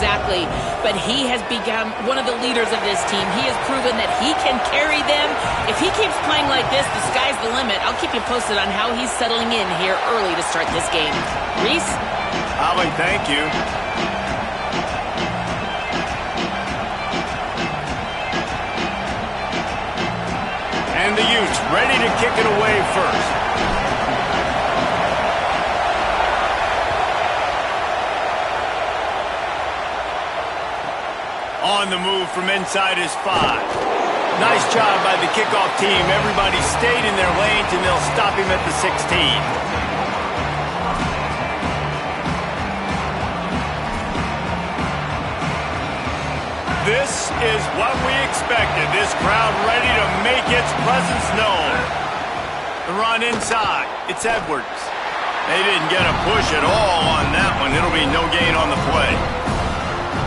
exactly. But he has become one of the leaders of this team. He has proven that he can carry them. If he keeps playing like this, the sky's the limit. I'll keep you posted on how he's settling in here early to start this game. Reese? Holly, thank you. And the Utes ready to kick it away first. On the move from inside his 5. Nice job by the kickoff team. Everybody stayed in their lanes, and they'll stop him at the 16. This is what we expected. This crowd ready to make its presence known. The run inside. It's Edwards. They didn't get a push at all on that one. It'll be no gain on the play.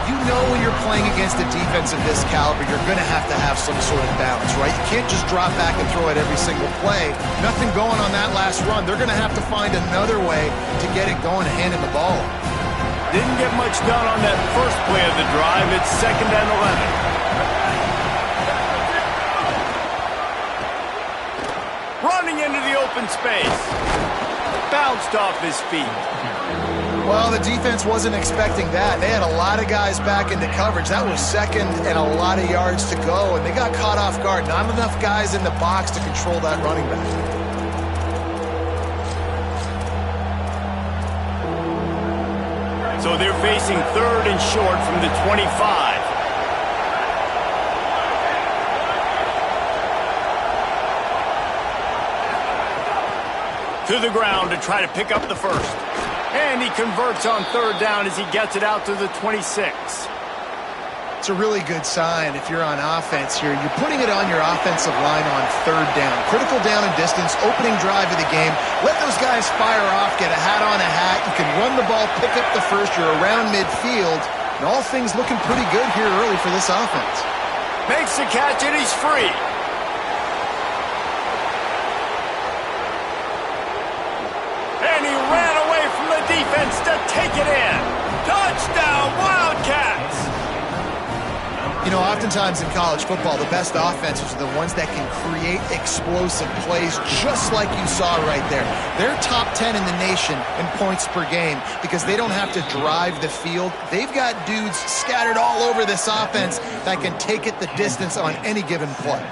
You know when you're playing against a defense of this caliber, you're going to have some sort of balance, right? You can't just drop back and throw it every single play. Nothing going on that last run. They're going to have to find another way to get it going and handing the ball. Didn't get much done on that first play of the drive. It's 2nd and 11. Running into the open space. Bounced off his feet. Well, the defense wasn't expecting that. They had a lot of guys back into coverage. That was 2nd and a lot of yards to go, and they got caught off guard. Not enough guys in the box to control that running back. So they're facing 3rd and short from the 25. To the ground to try to pick up the first. And he converts on 3rd down as he gets it out to the 26. It's a really good sign if you're on offense here. You're putting it on your offensive line on 3rd down. Critical down and distance, opening drive of the game. Let those guys fire off, get a hat on a hat. You can run the ball, pick up the first. You're around midfield. And all things looking pretty good here early for this offense. Makes the catch and he's free. And he ran away from the defense to take it in. Touchdown, Wildcats! You know, oftentimes in college football, the best offenses are the ones that can create explosive plays just like you saw right there. They're top 10 in the nation in points per game because they don't have to drive the field. They've got dudes scattered all over this offense that can take it the distance on any given play.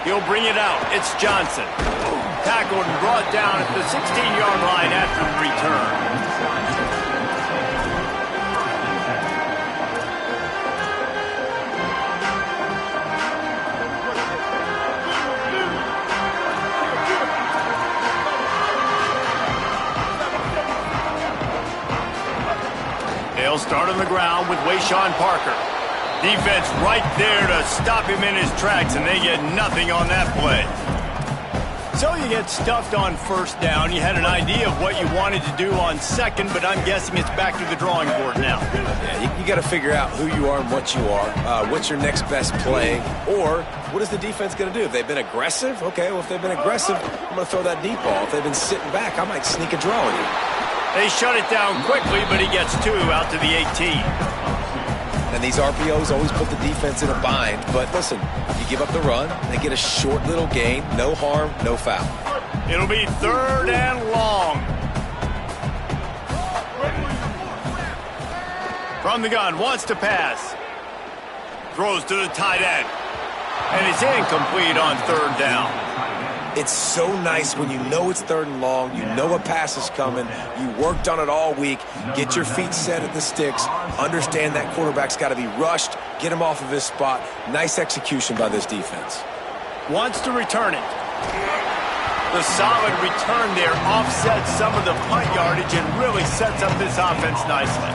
He'll bring it out. It's Johnson. Tackled and brought down at the 16-yard line after the return. They'll start on the ground with Wayshawn Parker. Defense right there to stop him in his tracks, and they get nothing on that play. So you get stuffed on 1st down. You had an idea of what you wanted to do on 2nd, but I'm guessing it's back to the drawing board now. Yeah, you got to figure out who you are and what you are. What's your next best play? Or what is the defense going to do? If they've been aggressive, okay, well, if they've been aggressive, I'm going to throw that deep ball. If they've been sitting back, I might sneak a draw on you. They shut it down quickly, but he gets 2 out to the 18. And these RPOs always put the defense in a bind. But listen, you give up the run, they get a short little gain, no harm, no foul. It'll be 3rd and long. From the gun, wants to pass. Throws to the tight end. And it's incomplete on 3rd down. It's so nice when you know it's 3rd and long, you know a pass is coming, you worked on it all week, get your feet set at the sticks, understand that quarterback's got to be rushed, get him off of his spot. Nice execution by this defense. Wants to return it. The solid return there offsets some of the punt yardage and really sets up this offense nicely.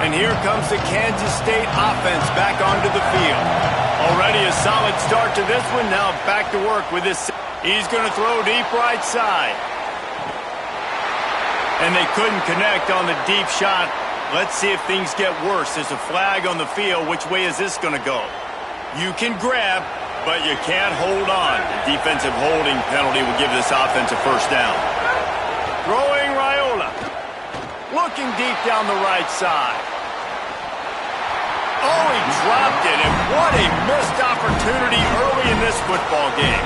And here comes the Kansas State offense back onto the field. Already a solid start to this one. Now back to work with this. He's going to throw deep right side. And they couldn't connect on the deep shot. Let's see if things get worse. There's a flag on the field. Which way is this going to go? You can grab, but you can't hold on. The defensive holding penalty will give this offense a first down. Throwing Raiola. Looking deep down the right side. Oh, he dropped it, and what a missed opportunity early in this football game.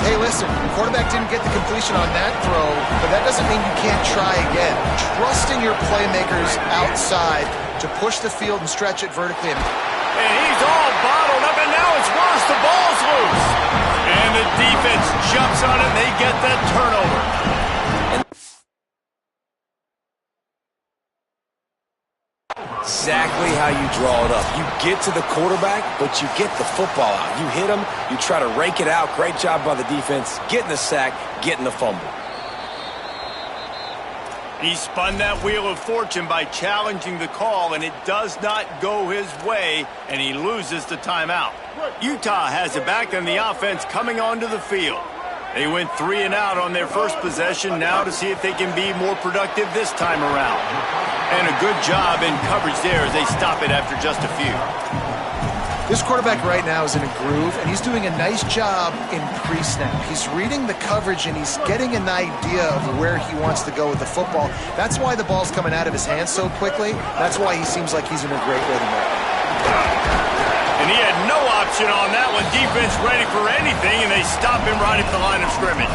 Hey, listen, quarterback didn't get the completion on that throw, but that doesn't mean you can't try again. Trusting your playmakers outside to push the field and stretch it vertically. And he's all bottled up, and now it's worse. The ball's loose. And the defense jumps on it, and they get that turnover. Exactly how you draw it up. You get to the quarterback, but you get the football out. You hit him, you try to rake it out. Great job by the defense, getting the sack, getting the fumble. He spun that wheel of fortune by challenging the call, and it does not go his way, and he loses the timeout. Utah has it back, and the offense coming onto the field. They went 3 and out on their first possession, now to see if they can be more productive this time around. And a good job in coverage there as they stop it after just a few. This quarterback right now is in a groove, and he's doing a nice job in pre-snap. He's reading the coverage, and he's getting an idea of where he wants to go with the football. That's why the ball's coming out of his hands so quickly. That's why he seems like he's in a great rhythm right now. And he had no option on that one. Defense ready for anything, and they stop him right at the line of scrimmage.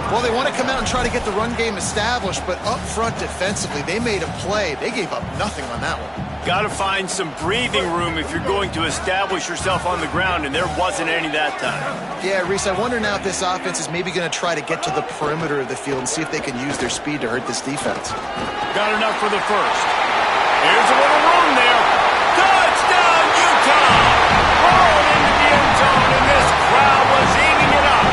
Well, they want to come out and try to get the run game established, but up front defensively, they made a play. They gave up nothing on that one. Got to find some breathing room if you're going to establish yourself on the ground, and there wasn't any that time. Yeah, Reese, I wonder now if this offense is maybe going to try to get to the perimeter of the field and see if they can use their speed to hurt this defense. Got enough for the first. Here's a little room there. Touchdown, Utah! Rolled into the end zone, and this crowd was eating it up.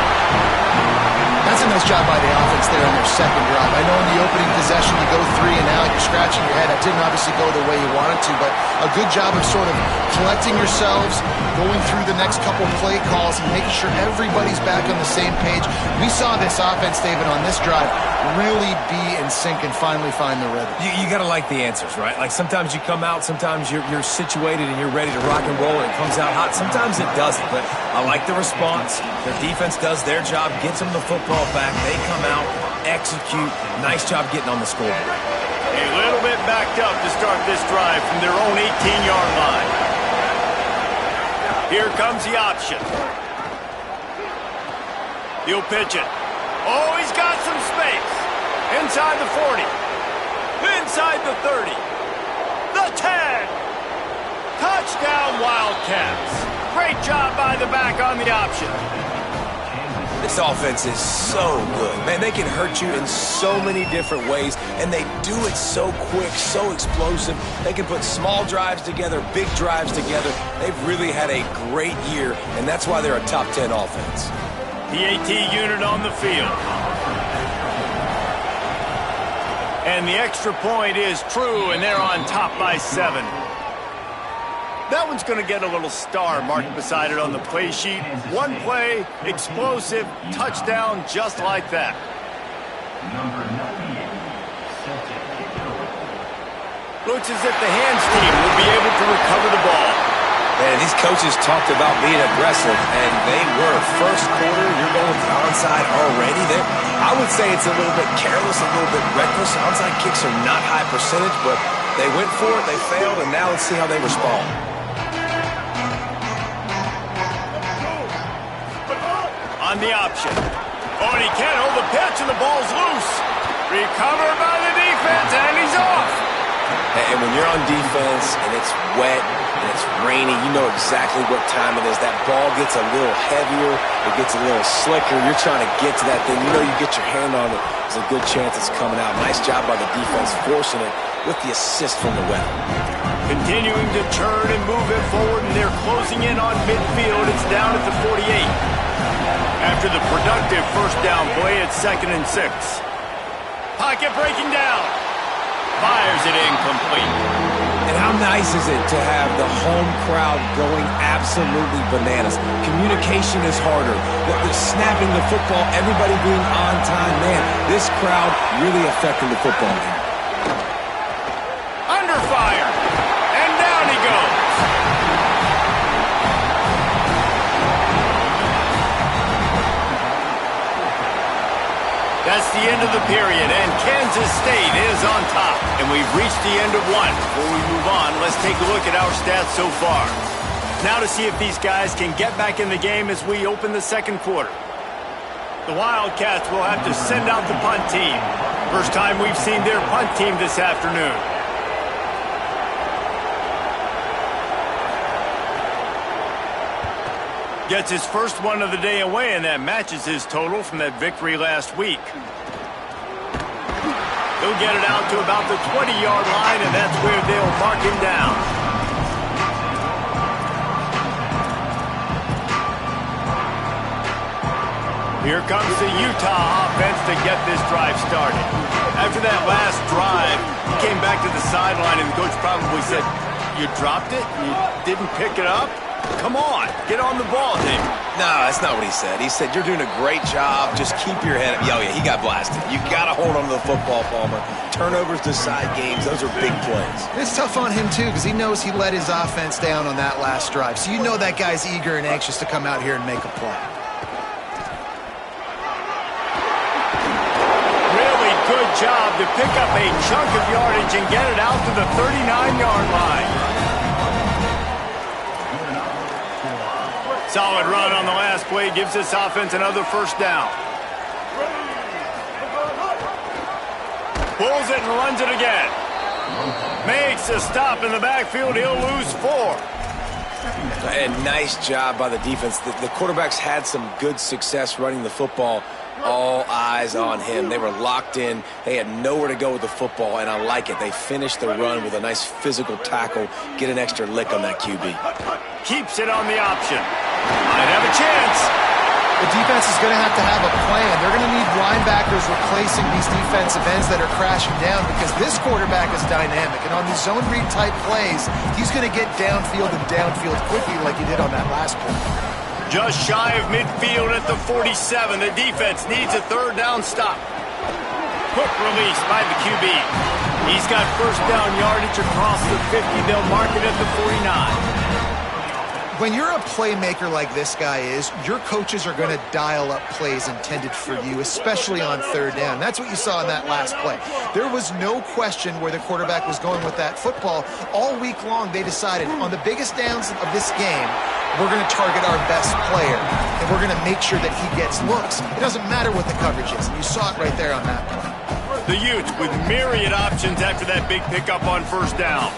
That's a nice job by the offense there on their second drive. I know in the opening possession you go 3 and out, you're scratching your head. That didn't obviously go the way you wanted to, but a good job of sort of collecting yourselves, going through the next couple play calls, and making sure everybody's back on the same page. We saw this offense, David, on this drive really be in sync and finally find the rhythm. You got to like the answers, right? Like sometimes you come out, sometimes you're situated and you're ready to rock and roll and it comes out hot. Sometimes it doesn't, but I like the response. Their defense does their job, gets them the football back. They come out, execute. Nice job getting on the scoreboard. A little bit backed up to start this drive from their own 18-yard line. Here comes the option. He'll pitch it. Oh, he's got some space. Inside the 40. Inside the 30. The 10. Touchdown, Wildcats. Great job by the back on the option. This offense is so good. Man, they can hurt you in so many different ways, and they do it so quick, so explosive. They can put small drives together, big drives together. They've really had a great year, and that's why they're a top 10 offense. The AT unit on the field. And the extra point is true, and they're on top by 7. That one's going to get a little star marked beside it on the play sheet. One play, explosive, touchdown, just like that. Looks as if the hands team will be able to recover the ball. Man, these coaches talked about being aggressive, and they were. First quarter, you're going to onside already. I would say it's a little bit careless, a little bit reckless. Onside kicks are not high percentage, but they went for it, they failed, and now let's see how they respond. On the option. Oh, and he can't hold the pitch, and the ball's loose. Recovered by the defense, and he's off. And when you're on defense, and it's wet, and it's rainy, you know exactly what time it is. That ball gets a little heavier, it gets a little slicker. You're trying to get to that thing. You know you get your hand on it, there's a good chance it's coming out. Nice job by the defense forcing it with the assist from the weather. Continuing to turn and move it forward, and they're closing in on midfield. It's down at the 48. After the productive first down play, it's 2nd and 6. Pocket breaking down. Fires it incomplete. And how nice is it to have the home crowd going absolutely bananas? Communication is harder. The snapping the football, everybody being on time. Man, this crowd really affecting the football game. Under fire. And down he goes. That's the end of the period, and Kansas State is on top. And we've reached the end of one. Before we move on, let's take a look at our stats so far. Now to see if these guys can get back in the game as we open the second quarter. The Wildcats will have to send out the punt team. First time we've seen their punt team this afternoon. Gets his first one of the day away, and that matches his total from that victory last week. He'll get it out to about the 20-yard line, and that's where they'll mark him down. Here comes the Utah offense to get this drive started. After that last drive, he came back to the sideline, and the coach probably said, "You dropped it? You didn't pick it up? Come on, get on the ball, Dave." No, that's not what he said. He said, "You're doing a great job. Just keep your head up." Oh, yeah, he got blasted. You got to hold on to the football, Palmer. Turnovers decide games. Those are big plays. It's tough on him, too, because he knows he let his offense down on that last drive. So you know that guy's eager and anxious to come out here and make a play. Really good job to pick up a chunk of yardage and get it out to the 39-yard line. Solid run on the last play gives this offense another first down. Pulls it and runs it again. Makes a stop in the backfield. He'll lose 4. And nice job by the defense. The quarterbacks had some good success running the football. All eyes on him. They were locked in. They had nowhere to go with the football, and I like it. They finished the run with a nice physical tackle, get an extra lick on that QB. Keeps it on the option. Might have a chance. The defense is going to have a plan. They're going to need linebackers replacing these defensive ends that are crashing down because this quarterback is dynamic. And on these zone read type plays, he's going to get downfield and downfield quickly like he did on that last play. Just shy of midfield at the 47. The defense needs a third down stop. Quick release by the QB. He's got first down yardage across the 50. They'll mark it at the 49. When you're a playmaker like this guy is, your coaches are going to dial up plays intended for you, especially on third down. That's what you saw in that last play. There was no question where the quarterback was going with that football. All week long, they decided on the biggest downs of this game, we're going to target our best player, and we're going to make sure that he gets looks. It doesn't matter what the coverage is, and you saw it right there on that play. The Utes with myriad options after that big pickup on first down.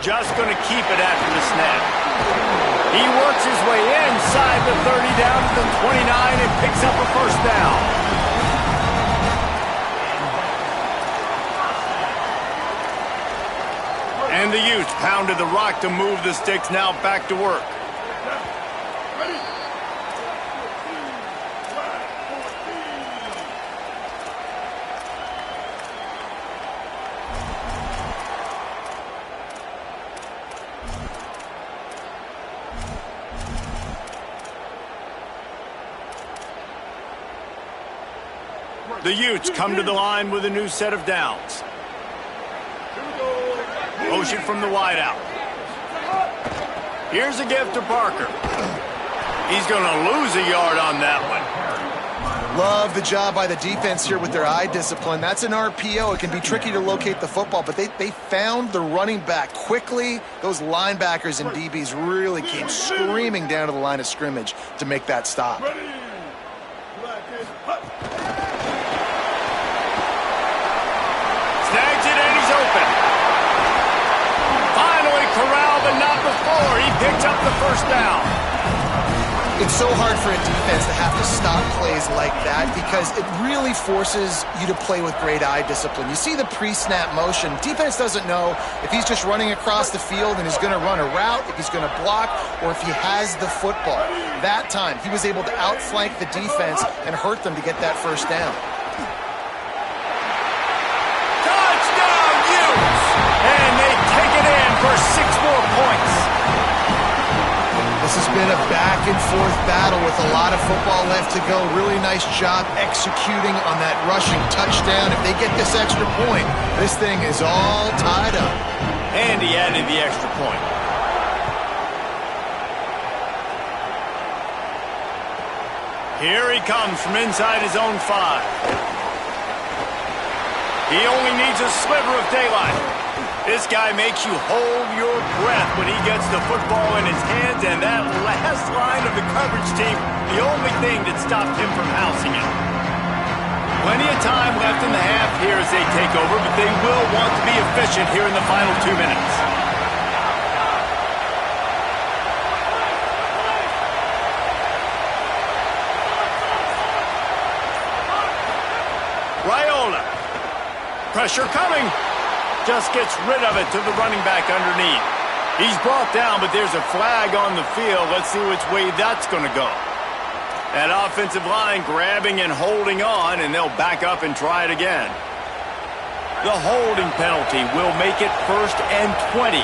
Just going to keep it after the snap. He works his way inside the 30 down to the 29 and picks up a first down. And the Utes pounded the rock to move the sticks, now back to work. The Utes come to the line with a new set of downs. Motion from the wideout. Here's a gift to Parker. He's going to lose a yard on that one. Love the job by the defense here with their eye discipline. That's an RPO. It can be tricky to locate the football, but they found the running back quickly. Those linebackers and DBs really came screaming down to the line of scrimmage to make that stop. Snags it and he's open. Finally corralled, but not before. He picks up the first down. It's so hard for a defense to have to stop plays like that because it really forces you to play with great eye discipline. You see the pre-snap motion. Defense doesn't know if he's just running across the field and he's going to run a route, if he's going to block, or if he has the football. That time, he was able to outflank the defense and hurt them to get that first down. Touchdown, Utes! for 6 more points. This has been a back-and-forth battle with a lot of football left to go. Really nice job executing on that rushing touchdown. If they get this extra point, this thing is all tied up. And he added the extra point. Here he comes from inside his own 5. He only needs a sliver of daylight. This guy makes you hold your breath when he gets the football in his hands, and that last line of the coverage team, the only thing that stopped him from housing it. Plenty of time left in the half here as they take over, but they will want to be efficient here in the final 2 minutes. Raiola. Pressure coming. Just gets rid of it to the running back underneath. He's brought down, but there's a flag on the field. Let's see which way that's going to go. That offensive line grabbing and holding on, and they'll back up and try it again. The holding penalty will make it 1st and 20.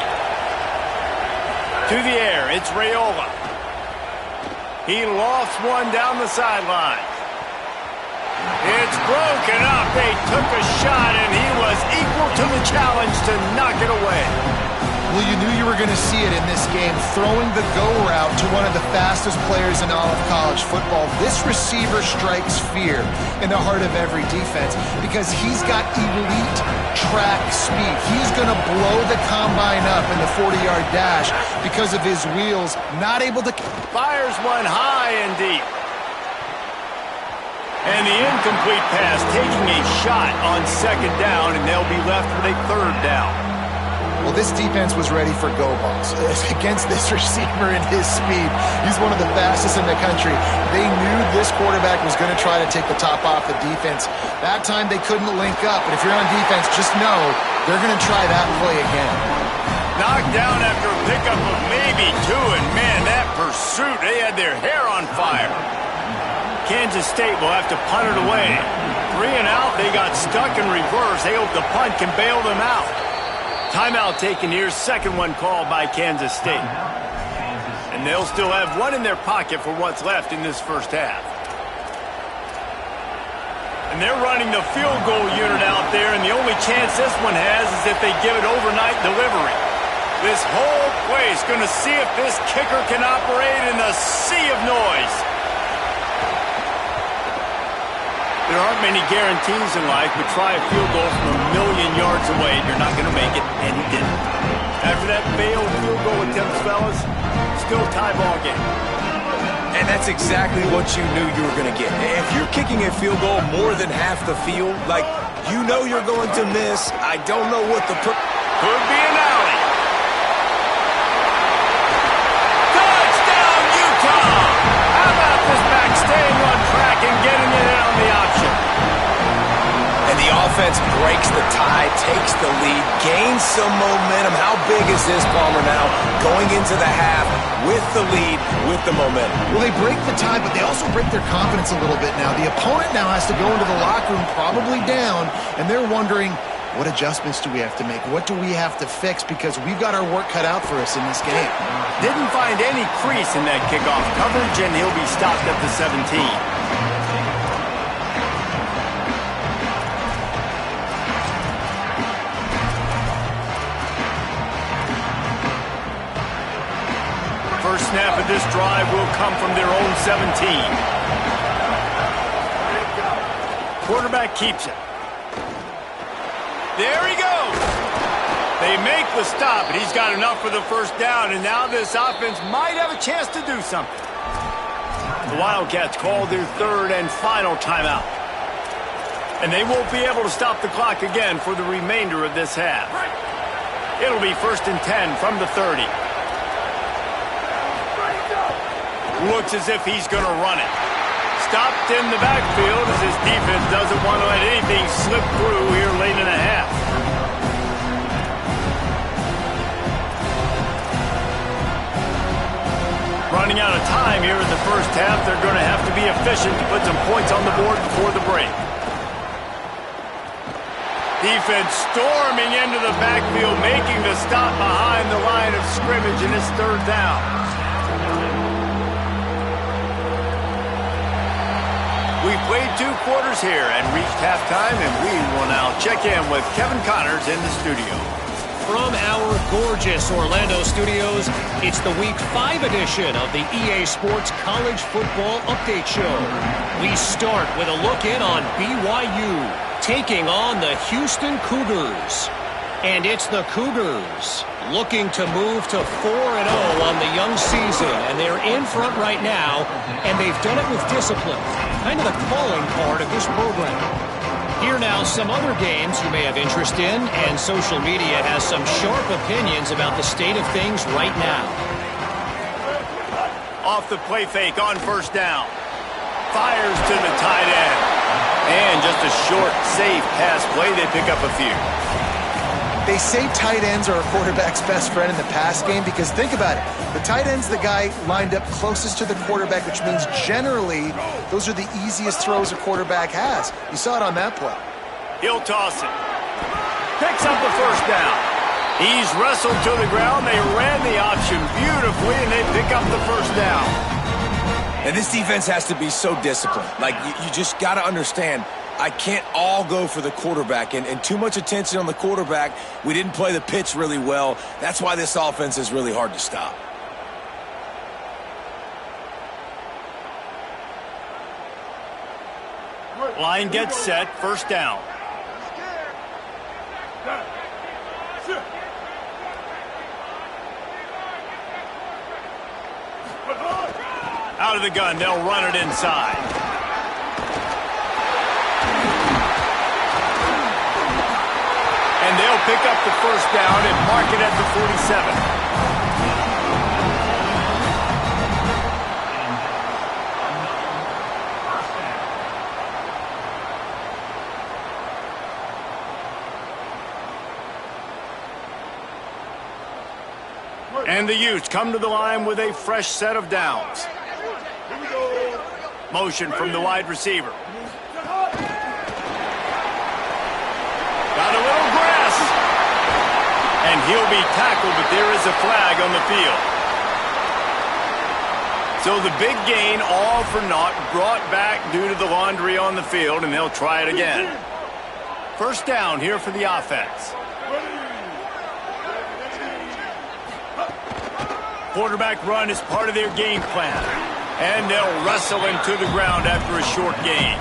To the air, it's Raiola. He lost one down the sideline. It's broken up. They took a shot, and he was equal to the challenge to knock it away. Well, you knew you were going to see it in this game, throwing the go route to one of the fastest players in all of college football. This receiver strikes fear in the heart of every defense because he's got elite track speed. He's going to blow the combine up in the 40-yard dash because of his wheels, not able to... Fires one high and deep. And the incomplete pass taking a shot on 2nd down, and they'll be left with a 3rd down. Well, this defense was ready for go balls against this receiver and his speed. He's one of the fastest in the country. They knew this quarterback was going to try to take the top off the defense. That time they couldn't link up, but if you're on defense, just know they're going to try that play again. Knocked down after a pickup of maybe 2, and man, that pursuit, they had their hair on fire. Kansas State will have to punt it away. 3 and out, they got stuck in reverse. They hope the punt can bail them out. Timeout taken here, 2nd one called by Kansas State. And they'll still have one in their pocket for what's left in this 1st half. And they're running the field goal unit out there, and the only chance this one has is if they give it overnight delivery. This whole place going to see if this kicker can operate in the sea of noise. There aren't many guarantees in life, but try a field goal from 1,000,000 yards away, and you're not going to make it, and he didn't. After that failed field goal attempt, fellas, still tie ball game. And that's exactly what you knew you were going to get. If you're kicking a field goal more than half the field, like, you know you're going to miss. I don't know what the... Could be an alley. Touchdown, Utah! How about this back staying on track and getting it on the option? And the offense breaks the tie, takes the lead, gains some momentum. How big is this, Palmer, now going into the half with the lead, with the momentum? Well, they break the tie, but they also break their confidence a little bit now. The opponent now has to go into the locker room probably down, and they're wondering, what adjustments do we have to make? What do we have to fix? Because we've got our work cut out for us in this game. Didn't find any crease in that kickoff coverage, and he'll be stopped at the 17. First snap of this drive will come from their own 17. Quarterback keeps it. There he goes. They make the stop, and he's got enough for the 1st down, and now this offense might have a chance to do something. The Wildcats called their 3rd and final timeout. And they won't be able to stop the clock again for the remainder of this half. It'll be 1st and 10 from the 30. Looks as if he's going to run it. Stopped in the backfield as his defense doesn't want to let anything slip through here late in the half. Running out of time here in the 1st half. They're going to have to be efficient to put some points on the board before the break. Defense storming into the backfield, making the stop behind the line of scrimmage in this third down. We've played 2 quarters here and reached halftime, and we will now check in with Kevin Connors in the studio. From our gorgeous Orlando studios, it's the Week 5 edition of the EA Sports College Football Update Show. We start with a look in on BYU, taking on the Houston Cougars. And it's the Cougars looking to move to 4-0 on the young season. And they're in front right now, and they've done it with discipline. Kind of the calling part of this program. Here now, some other games you may have interest in, and social media has some sharp opinions about the state of things right now. Off the play fake on first down. Fires to the tight end. And just a short, safe pass play, they pick up a few. They say tight ends are a quarterback's best friend in the pass game because think about it. The tight end's the guy lined up closest to the quarterback, which means generally those are the easiest throws a quarterback has. You saw it on that play. He'll toss it. Picks up the first down. He's wrestled to the ground. They ran the option beautifully, and they pick up the first down. And this defense has to be so disciplined. Like, you just got to understand, I can't all go for the quarterback. And too much attention on the quarterback. We didn't play the pitch really well. That's why this offense is really hard to stop. Line gets set. First down. Out of the gun, they'll run it inside. And they'll pick up the first down and mark it at the 47. And the Utes come to the line with a fresh set of downs. Motion from the wide receiver. Got a little grass. And he'll be tackled, but there is a flag on the field. So the big gain, all for naught, brought back due to the laundry on the field, and they'll try it again. First down here for the offense. Quarterback run is part of their game plan. And they'll wrestle him to the ground after a short gain.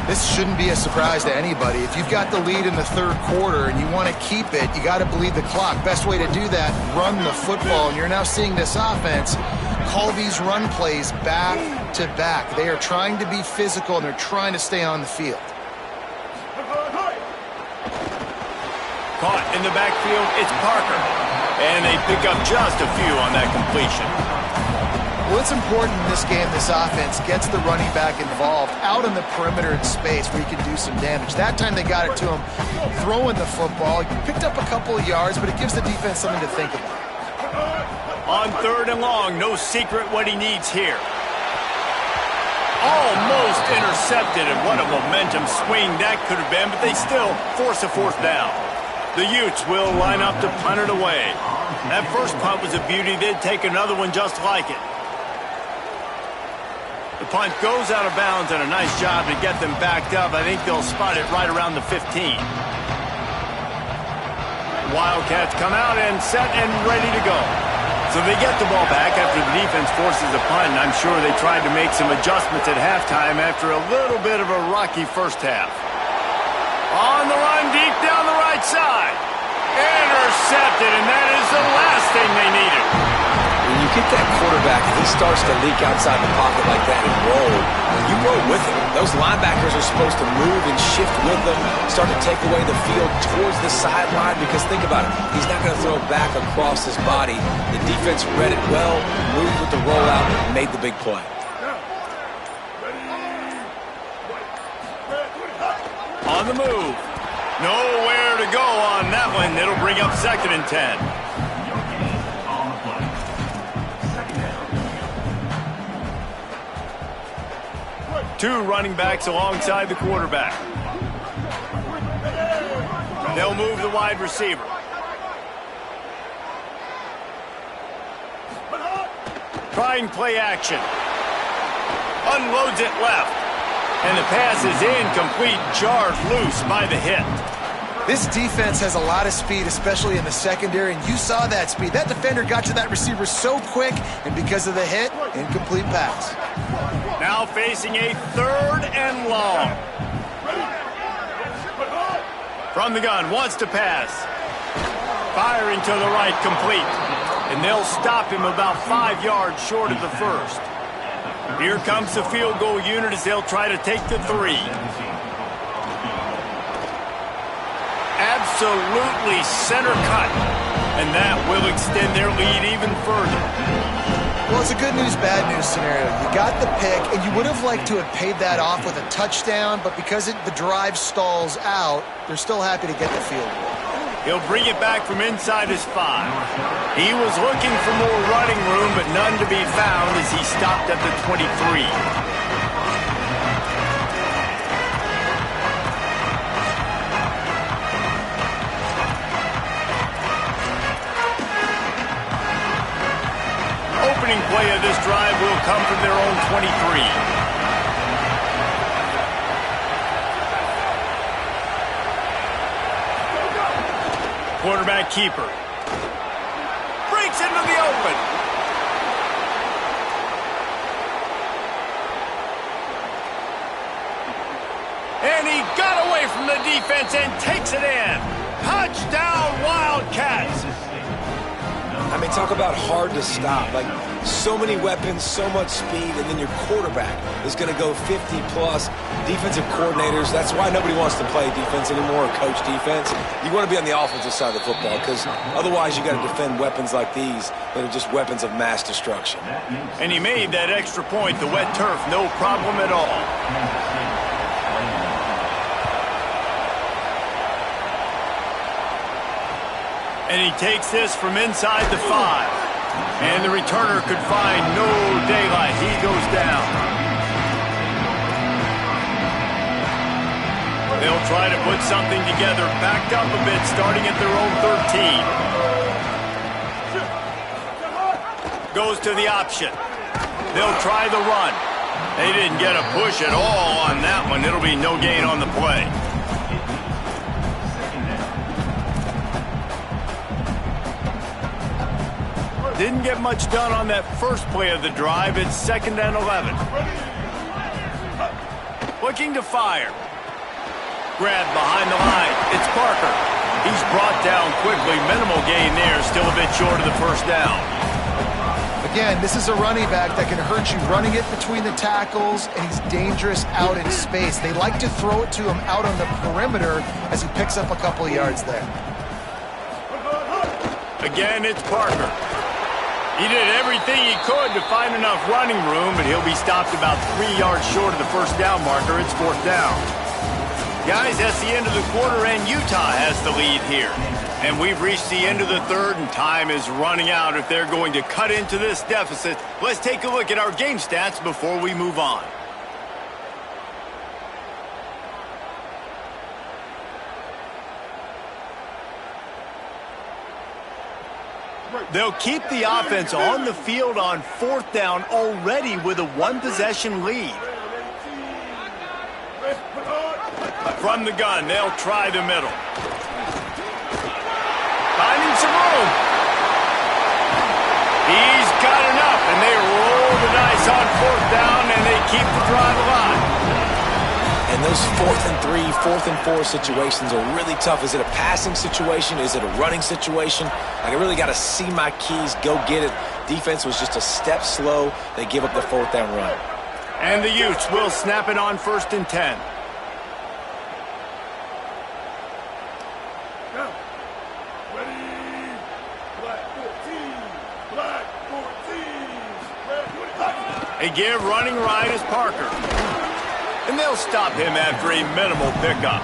This shouldn't be a surprise to anybody. If you've got the lead in the third quarter and you want to keep it, you got to bleed the clock. Best way to do that, run the football. And you're now seeing this offense call these run plays back to back. They are trying to be physical, and they're trying to stay on the field. Caught in the backfield, it's Parker. And they pick up just a few on that completion. Well, it's important in this game this offense gets the running back involved out in the perimeter in space where he can do some damage. That time they got it to him throwing the football. He picked up a couple of yards, but it gives the defense something to think about. On third and long, no secret what he needs here. Almost intercepted, and what a momentum swing that could have been, but they still force a fourth down. The Utes will line up to punt it away. That first punt was a beauty. They'd take another one just like it. The punt goes out of bounds, and a nice job to get them backed up. I think they'll spot it right around the 15. Wildcats come out and set and ready to go. So they get the ball back after the defense forces a punt, and I'm sure they tried to make some adjustments at halftime after a little bit of a rocky first half. On the run, deep down the right side. Intercepted, and that is the last thing they needed. When you get that quarterback, if he starts to leak outside the pocket like that and roll, you roll with him. Those linebackers are supposed to move and shift with them, start to take away the field towards the sideline, because think about it, he's not going to throw back across his body. The defense read it well, moved with the rollout, and made the big play. On the move. Nowhere to go on that one. It'll bring up 2nd and 10. Two running backs alongside the quarterback. They'll move the wide receiver. Trying play action. Unloads it left. And the pass is incomplete, jarred loose by the hit. This defense has a lot of speed, especially in the secondary, and you saw that speed. That defender got to that receiver so quick, and because of the hit, incomplete pass. Now facing a 3rd and long. From the gun, wants to pass. Firing to the right, complete. And they'll stop him about 5 yards short of the first. Here comes the field goal unit as they'll try to take the 3. Absolutely center cut. And that will extend their lead even further. Well, it's a good news, bad news scenario. You got the pick, and you would have liked to have paid that off with a touchdown, but because the drive stalls out, they're still happy to get the field goal. He'll bring it back from inside his 5. He was looking for more running room, but none to be found as he stopped at the 23. Opening play of this drive will come from their own 23. Quarterback keeper. Breaks into the open. And he got away from the defense and takes it in. Touchdown, Wildcats. I mean, talk about hard to stop. Like, so many weapons, so much speed, and then your quarterback is going to go 50-plus. Defensive coordinators, that's why nobody wants to play defense anymore or coach defense. You want to be on the offensive side of the football because otherwise you got to defend weapons like these that are just weapons of mass destruction. And he made that extra point, the wet turf, no problem at all. And he takes this from inside the 5. And the returner could find no daylight. He goes down. They'll try to put something together, backed up a bit, starting at their own 13. Goes to the option. They'll try the run. They didn't get a push at all on that one. It'll be no gain on the play. Didn't get much done on that first play of the drive. It's 2nd and 11. Looking to fire. Grabbed behind the line. It's Parker. He's brought down quickly. Minimal gain there. Still a bit short of the first down. Again, this is a running back that can hurt you running it between the tackles, and he's dangerous out in space. They like to throw it to him out on the perimeter as he picks up a couple of yards there. Again, it's Parker. He did everything he could to find enough running room, but he'll be stopped about 3 yards short of the first down marker. It's 4th down. Guys, that's the end of the quarter, and Utah has the lead here. And we've reached the end of the 3rd, and time is running out if they're going to cut into this deficit. Let's take a look at our game stats before we move on. They'll keep the offense on the field on 4th down already with a 1-possession lead. From the gun, they'll try the middle. Finding some room. He's got enough, and they roll the dice on 4th down, and they keep the drive alive. And those 4th and 3, 4th and 4 situations are really tough. Is it a passing situation? Is it a running situation? Like, I really got to see my keys, go get it. Defense was just a step slow. They give up the 4th down run. And the Utes will snap it on 1st and 10. They give running right as Parker. And they'll stop him after a minimal pickup.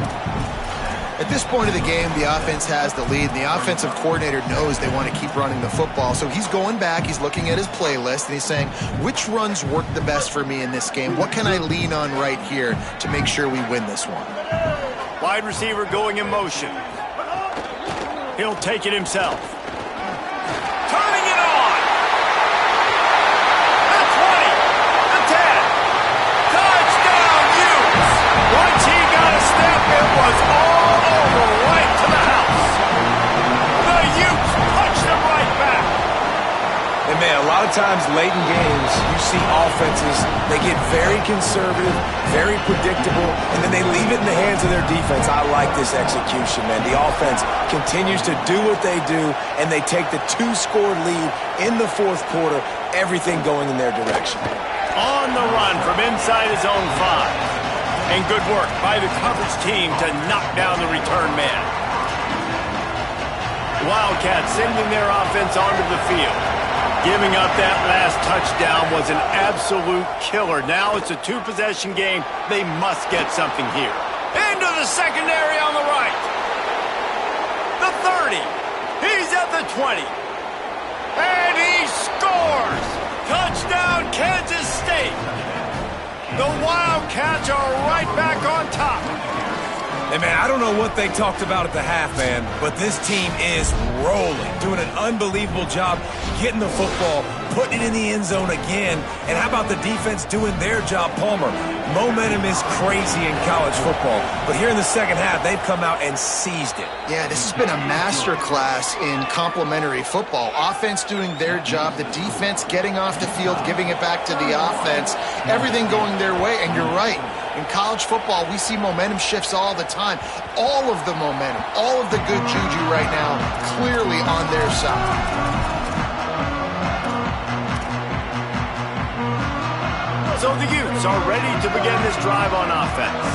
At this point of the game, the offense has the lead, and the offensive coordinator knows they want to keep running the football. So he's going back, he's looking at his playlist, and he's saying, which runs work the best for me in this game? What can I lean on right here to make sure we win this one? Wide receiver going in motion. He'll take it himself. Turning it on. The 20. The 10. Touchdown, Utes. Once he got a step, it was all over right to the house. The Utes punched him right back. And, man, a lot of times late in games, you see offenses, they get very conservative, very predictable, and then they leave it in the hands of their defense. I like this execution, man. The offense continues to do what they do, and they take the 2-score lead in the fourth quarter, everything going in their direction. On the run from inside his own 5. And good work by the coverage team to knock down the return man. Wildcats sending their offense onto the field. Giving up that last touchdown was an absolute killer. Now it's a 2-possession game. They must get something here. Into the secondary on the right. The 30. He's at the 20. And he scores! Touchdown, Kansas State. The Wildcats are right back on top. Hey, man, I don't know what they talked about at the half, man, but this team is rolling, doing an unbelievable job getting the football, putting it in the end zone again. And how about the defense doing their job, Palmer? Momentum is crazy in college football, but here in the second half, they've come out and seized it. Yeah, this has been a masterclass in complementary football. Offense doing their job, the defense getting off the field, giving it back to the offense, everything going their way, and you're right. In college football, we see momentum shifts all the time. All of the momentum, all of the good juju right now, clearly on their side. So the Utes are ready to begin this drive on offense.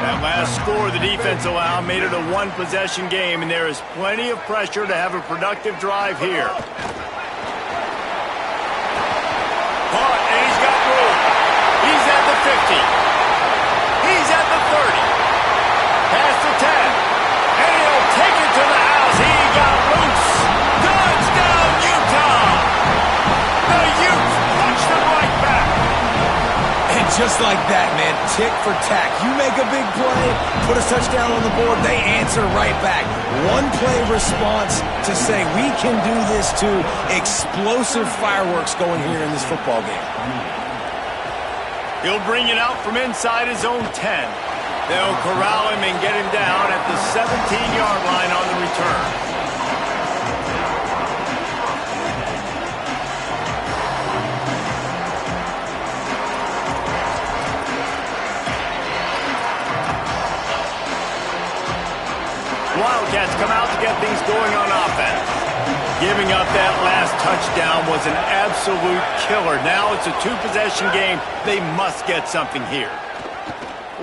That last score the defense allowed made it a 1-possession game, and there is plenty of pressure to have a productive drive here. Caught, and he's got room. He's at the 50. He's at the 30. Past the 10. And he'll take it to the house. He got loose. Touchdown, Utah! The Utes punched him right back. And just like that, man, tick for tack. You make a big play, put a touchdown on the board, they answer right back. One-play response to say, we can do this too. Explosive fireworks going here in this football game. He'll bring it out from inside his own 10. They'll corral him and get him down at the 17-yard line on the return. Wildcats come out to get things going on offense. Giving up that last touchdown was an absolute killer. Now it's a 2-possession game. They must get something here.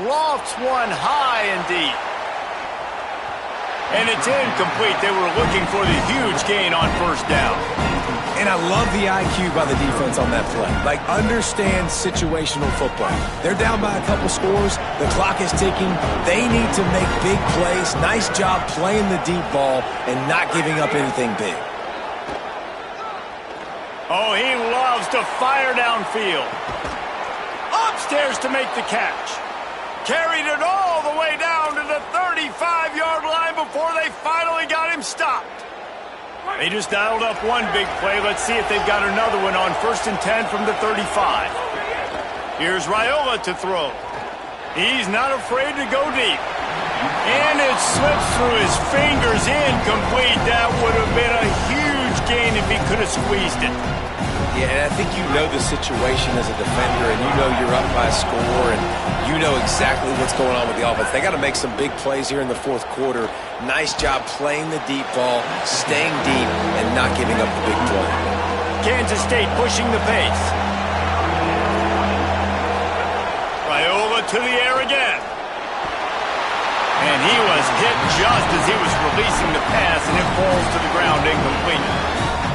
Lofts one high and deep. And it's incomplete. They were looking for the huge gain on first down. And I love the IQ by the defense on that play. Like, understand situational football. They're down by a couple scores. The clock is ticking. They need to make big plays. Nice job playing the deep ball and not giving up anything big. Oh, he loves to fire downfield. Upstairs to make the catch. Carried it all the way down to the 35-yard line before they finally got him stopped. They just dialed up one big play. Let's see if they've got another one on 1st and 10 from the 35. Here's Raiola to throw. He's not afraid to go deep. And it slips through his fingers, incomplete. That would have been a huge gain if he could have squeezed it. Yeah, and I think you know the situation as a defender, and you know you're up by a score, and you know exactly what's going on with the offense. They got to make some big plays here in the fourth quarter. Nice job playing the deep ball, staying deep, and not giving up the big play. Kansas State pushing the pace. Raiola to the air again. And he was hit just as he was releasing the pass, and it falls to the ground incomplete.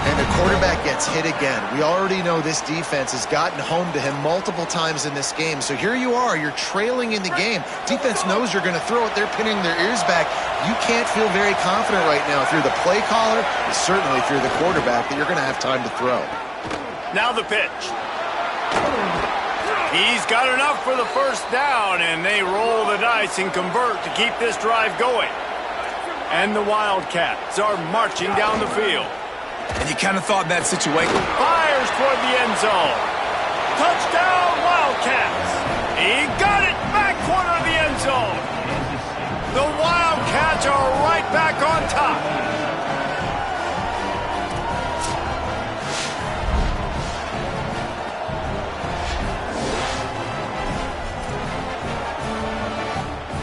And the quarterback gets hit again. We already know this defense has gotten home to him multiple times in this game. So here you are, you're trailing in the game. Defense knows you're going to throw it. They're pinning their ears back. You can't feel very confident right now if you're the play caller, and certainly if you're the quarterback, that you're going to have time to throw. Now the pitch. He's got enough for the first down, and they roll the dice and convert to keep this drive going. And the Wildcats are marching down the field. And you kind of thought in that situation. Fires toward the end zone. Touchdown, Wildcats. He got it back corner of the end zone. The Wildcats are right back on top.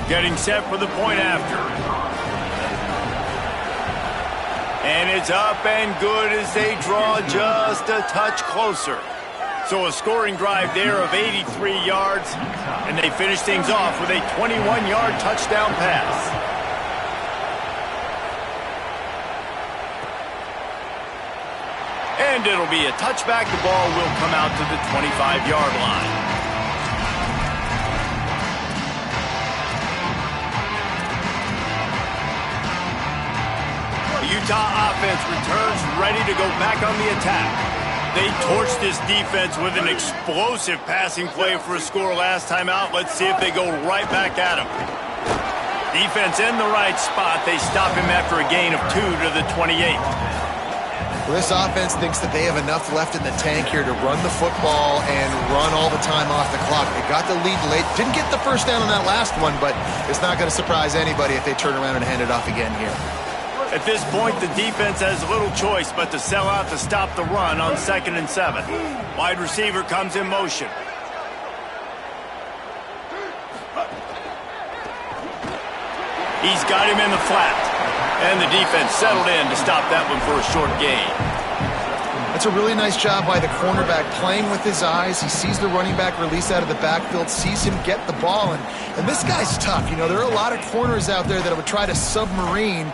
Getting set for the point after. And it's up and good as they draw just a touch closer. So a scoring drive there of 83 yards, and they finish things off with a 21-yard touchdown pass. And it'll be a touchback. The ball will come out to the 25-yard line. The Utah offense returns ready to go back on the attack. They torched this defense with an explosive passing play for a score last time out. Let's see if they go right back at him. Defense in the right spot. They stop him after a gain of 2 to the 28. Well, this offense thinks that they have enough left in the tank here to run the football and run all the time off the clock. They got the lead late. Didn't get the first down on that last one, but it's not going to surprise anybody if they turn around and hand it off again here. At this point, the defense has little choice but to sell out to stop the run on 2nd and 7. Wide receiver comes in motion. He's got him in the flat. And the defense settled in to stop that one for a short gain. That's a really nice job by the cornerback, playing with his eyes. He sees the running back release out of the backfield, sees him get the ball, and this guy's tough. You know, there are a lot of corners out there that would try to submarine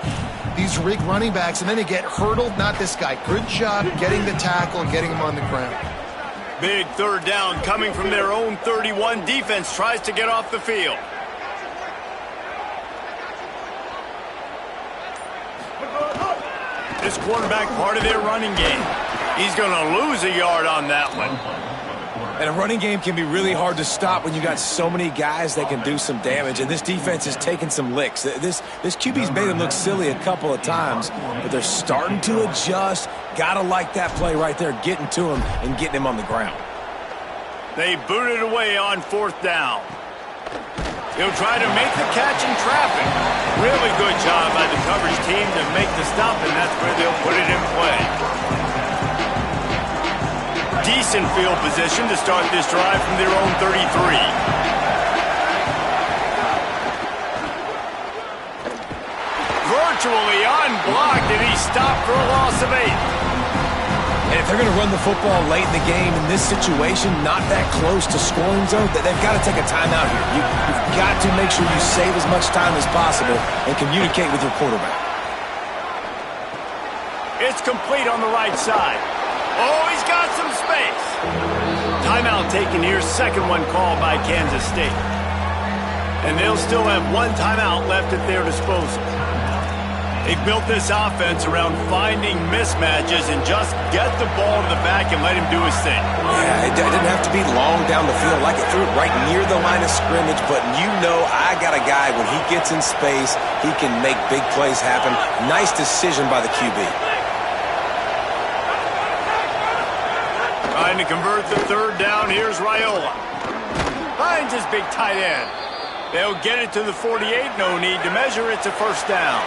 these rig running backs, and then they get hurdled. Not this guy. Good job getting the tackle and getting him on the ground. Big third down coming from their own 31. Defense tries to get off the field. This quarterback part of their running game. He's going to lose a yard on that one. And a running game can be really hard to stop when you got so many guys that can do some damage. And this defense is taking some licks. This QB's made them look silly a couple of times, but they're starting to adjust. Gotta like that play right there, getting to him and getting him on the ground. They boot it away on 4th down. He'll try to make the catch in traffic. Really good job by the coverage team to make the stop, and that's where they'll put it in play. Decent field position to start this drive from their own 33. Virtually unblocked, and he stopped for a loss of 8. And if they're going to run the football late in the game in this situation, not that close to scoring zone, they've got to take a timeout here. You've got to make sure you save as much time as possible and communicate with your quarterback. It's complete on the right side. Oh, he's got some space. Timeout taken here, second one called by Kansas State. And they'll still have one timeout left at their disposal. They built this offense around finding mismatches and just get the ball to the back and let him do his thing. Yeah, it didn't have to be long down the field. Like it threw it right near the line of scrimmage, but you know I got a guy, when he gets in space, he can make big plays happen. Nice decision by the QB. Trying to convert the third down. Here's Raiola. Finds his big tight end. They'll get it to the 48. No need to measure. It's a first down.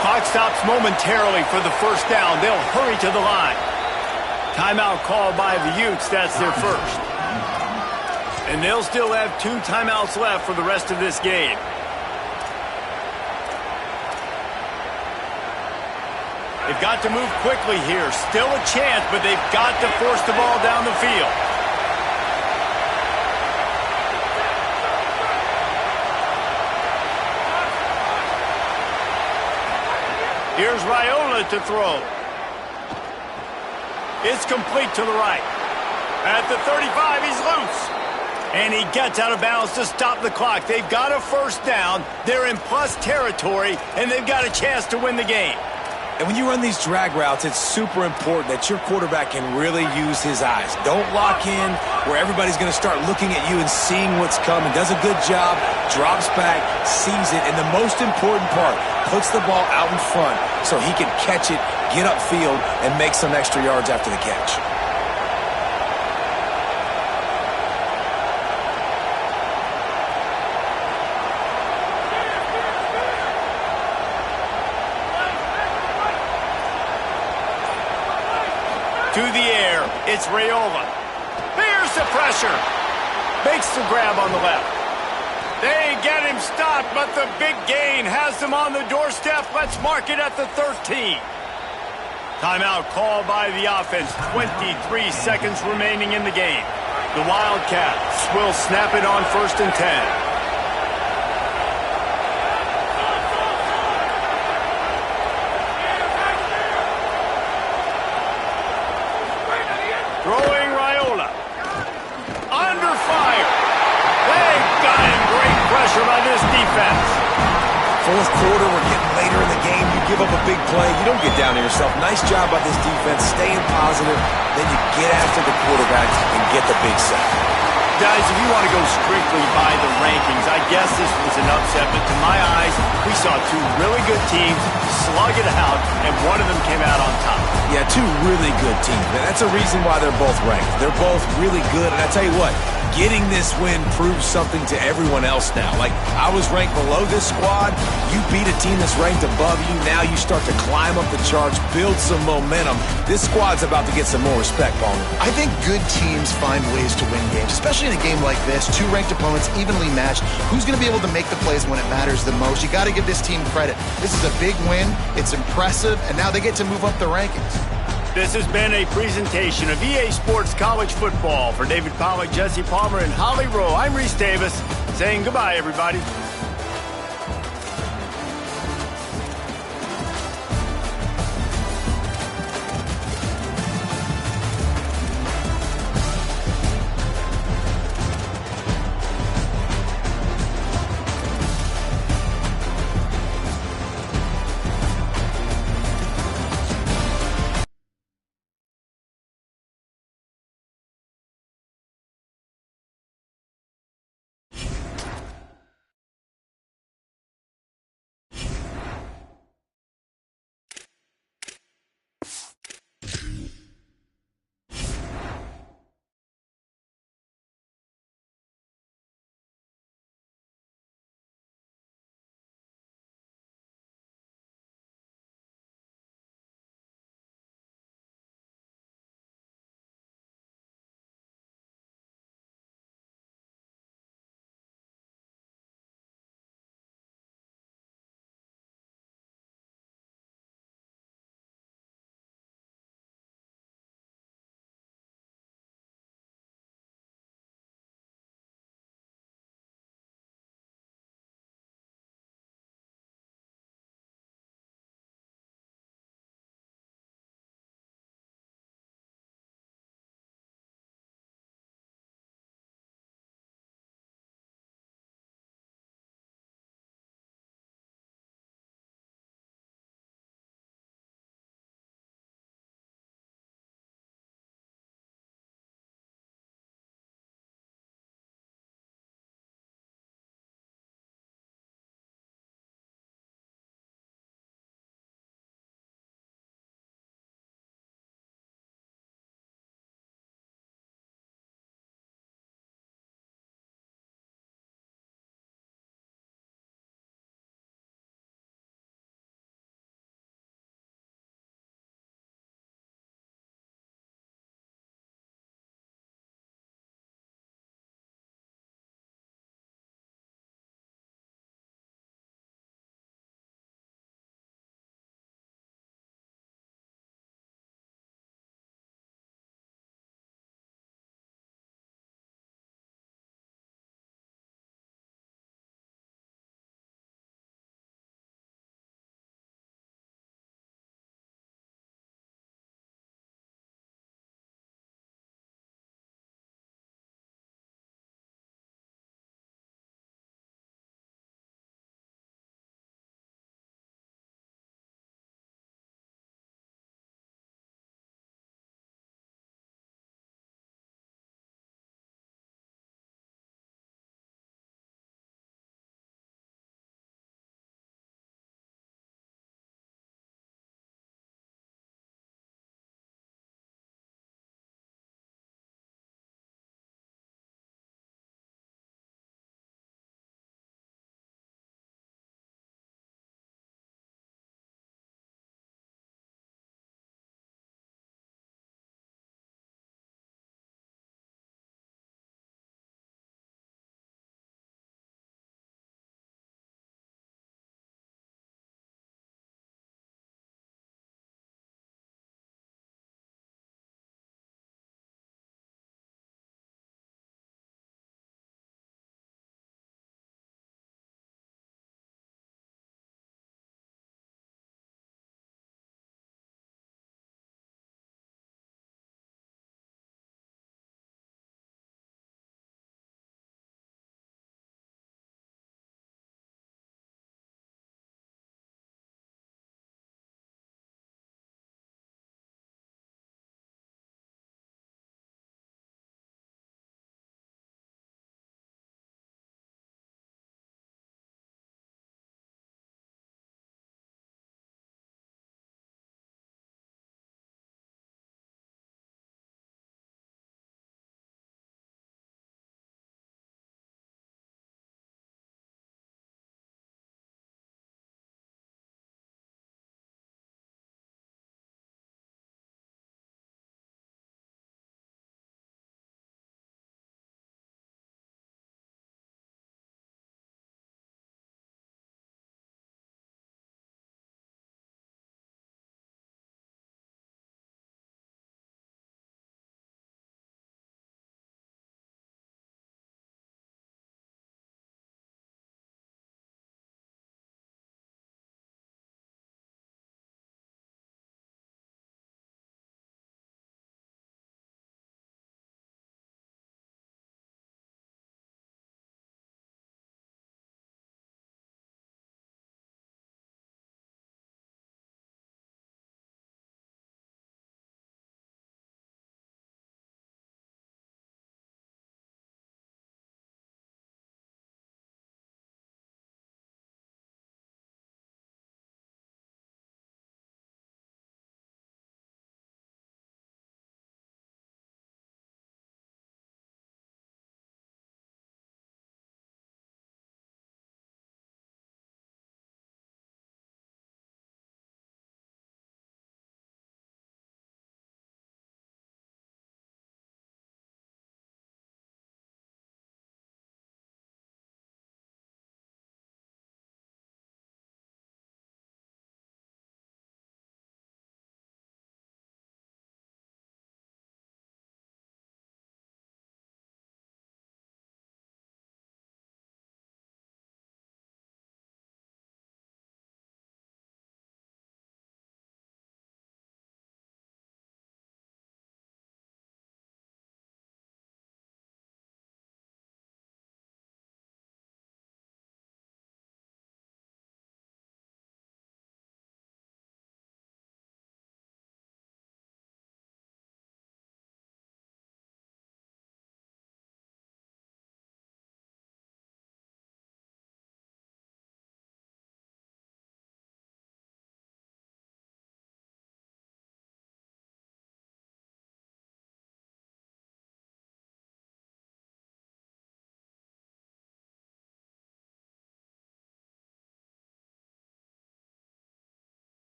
Clock stops momentarily for the first down. They'll hurry to the line. Timeout called by the Utes. That's their first. And they'll still have 2 timeouts left for the rest of this game. They've got to move quickly here. Still a chance, but they've got to force the ball down the field. Here's Raiola to throw. It's complete to the right. At the 35, he's loose. And he gets out of bounds to stop the clock. They've got a first down. They're in plus territory, and they've got a chance to win the game. And when you run these drag routes, it's super important that your quarterback can really use his eyes. Don't lock in where everybody's going to start looking at you and seeing what's coming. Does a good job, drops back, sees it, and the most important part, puts the ball out in front so he can catch it, get upfield, and make some extra yards after the catch. To the air, it's Raiola. Here's the pressure. Makes the grab on the left. They get him stopped, but the big gain has them on the doorstep. Let's mark it at the 13. Timeout called by the offense. 23 seconds remaining in the game. The Wildcats will snap it on 1st and 10. Throwing Raiola. Under fire. They got him. Great pressure by this defense. Fourth quarter, we're getting later in the game. You give up a big play, you don't get down on yourself. Nice job by this defense, staying positive. Then you get after the quarterback and get the big sack. Guys, if you want to go strictly by the rankings, I guess this was an upset, but to my eyes, we saw two really good teams slug it out, and one of them came out on top. Yeah, two really good teams. And that's a reason why they're both ranked. They're both really good, and I tell you what, getting this win proves something to everyone else now. Like, I was ranked below this squad. You beat a team that's ranked above you. Now you start to climb up the charts, build some momentum. This squad's about to get some more respect, Palmer. I think good teams find ways to win games, especially in a game like this. Two ranked opponents, evenly matched. Who's going to be able to make the plays when it matters the most? You got to give this team credit. This is a big win. It's impressive, and now they get to move up the rankings. This has been a presentation of EA Sports College Football. For David Pollack, Jesse Palmer, and Holly Rowe, I'm Reese Davis, saying goodbye, everybody.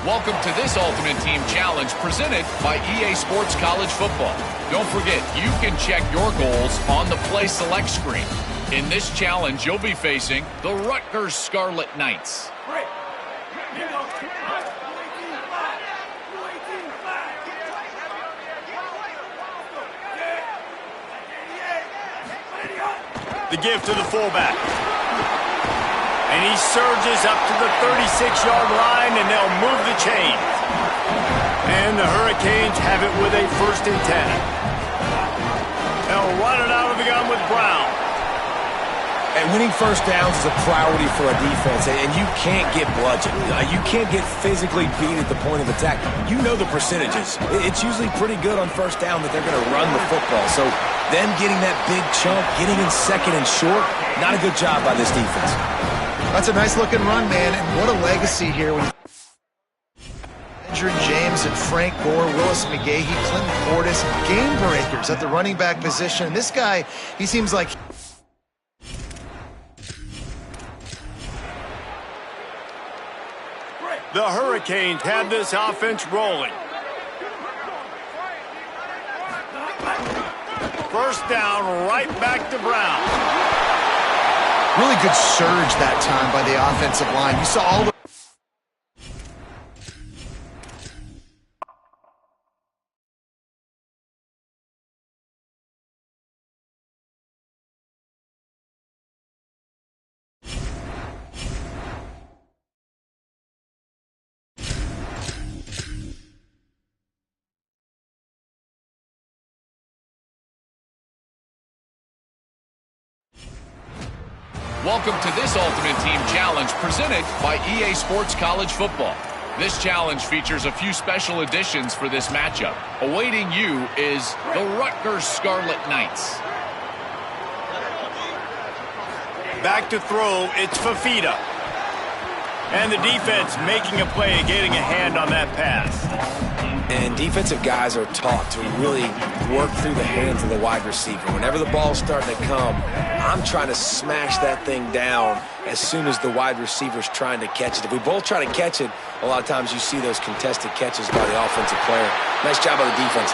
Welcome to this Ultimate Team Challenge presented by EA Sports College Football. Don't forget, you can check your goals on the Play Select screen. In this challenge, you'll be facing the Rutgers Scarlet Knights. The give to the fullback. And he surges up to the 36-yard line, and they'll move the chains. And the Hurricanes have it with a 1st and 10. They'll run it out of the gun with Brown. And winning first downs is a priority for a defense, and you can't get bludgeoned. You can't get physically beat at the point of attack. You know the percentages. It's usually pretty good on first down that they're going to run the football. So them getting that big chunk, getting in second and short, not a good job by this defense. That's a nice-looking run, man, and what a legacy here. Andrew James and Frank Gore, Willis McGahee, Clinton Portis, game breakers at the running back position. And this guy, he seems like... The Hurricanes have this offense rolling. First down, right back to Brown. Really good surge that time by the offensive line. You saw all the... Welcome to this Ultimate Team Challenge presented by EA Sports College Football. This challenge features a few special additions for this matchup. Awaiting you is the Rutgers Scarlet Knights. Back to throw, it's Fafita. And the defense making a play and getting a hand on that pass. And defensive guys are taught to really work through the hands of the wide receiver. Whenever the ball's starting to come, I'm trying to smash that thing down as soon as the wide receiver's trying to catch it. If we both try to catch it, a lot of times you see those contested catches by the offensive player. Nice job by the defense.